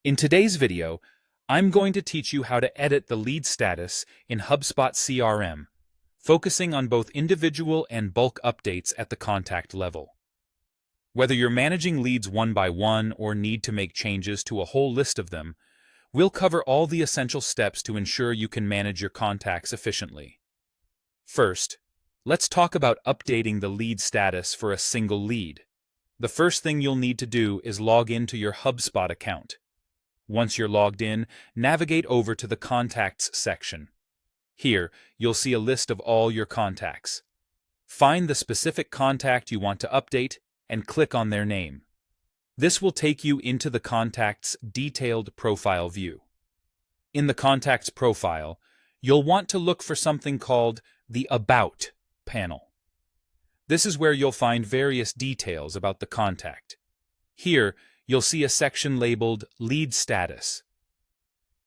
In today's video, I'm going to teach you how to edit the lead status in HubSpot CRM, focusing on both individual and bulk updates at the contact level. Whether you're managing leads one by one or need to make changes to a whole list of them, we'll cover all the essential steps to ensure you can manage your contacts efficiently. First, let's talk about updating the lead status for a single lead. The first thing you'll need to do is log into your HubSpot account. Once you're logged in, navigate over to the Contacts section. Here, you'll see a list of all your contacts. Find the specific contact you want to update and click on their name. This will take you into the contact's detailed profile view. In the contact's profile, you'll want to look for something called the About panel. This is where you'll find various details about the contact. Here, you'll see a section labeled Lead Status.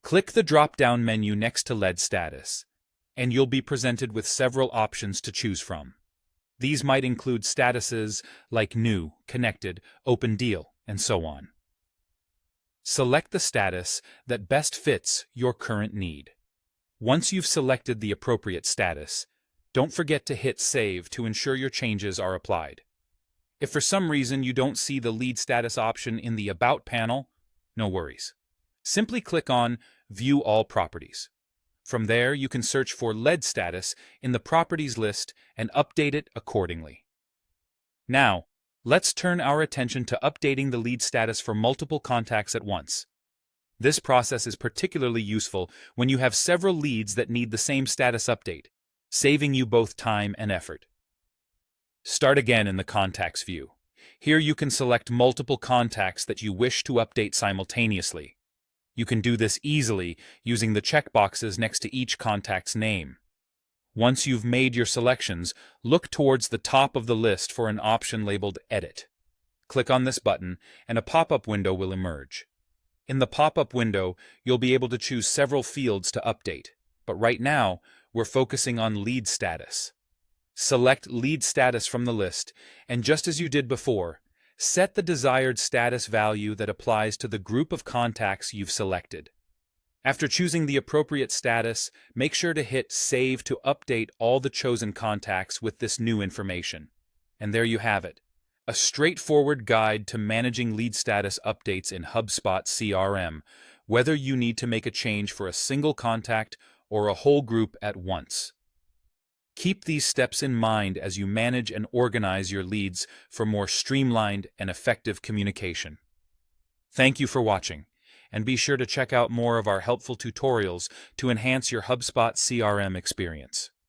Click the drop-down menu next to Lead Status, and you'll be presented with several options to choose from. These might include statuses like New, Connected, Open Deal, and so on. Select the status that best fits your current need. Once you've selected the appropriate status, don't forget to hit Save to ensure your changes are applied. If for some reason you don't see the lead status option in the About panel, no worries. Simply click on View All Properties. From there, you can search for lead status in the Properties list and update it accordingly. Now, let's turn our attention to updating the lead status for multiple contacts at once. This process is particularly useful when you have several leads that need the same status update, saving you both time and effort. Start again in the Contacts view. Here you can select multiple contacts that you wish to update simultaneously. You can do this easily using the checkboxes next to each contact's name. Once you've made your selections, look towards the top of the list for an option labeled Edit. Click on this button, and a pop-up window will emerge. In the pop-up window, you'll be able to choose several fields to update, but right now, we're focusing on lead status. Select Lead Status from the list, and just as you did before, set the desired status value that applies to the group of contacts you've selected. After choosing the appropriate status, make sure to hit Save to update all the chosen contacts with this new information. And there you have it, a straightforward guide to managing lead status updates in HubSpot CRM, whether you need to make a change for a single contact or a whole group at once. Keep these steps in mind as you manage and organize your leads for more streamlined and effective communication. Thank you for watching, and be sure to check out more of our helpful tutorials to enhance your HubSpot CRM experience.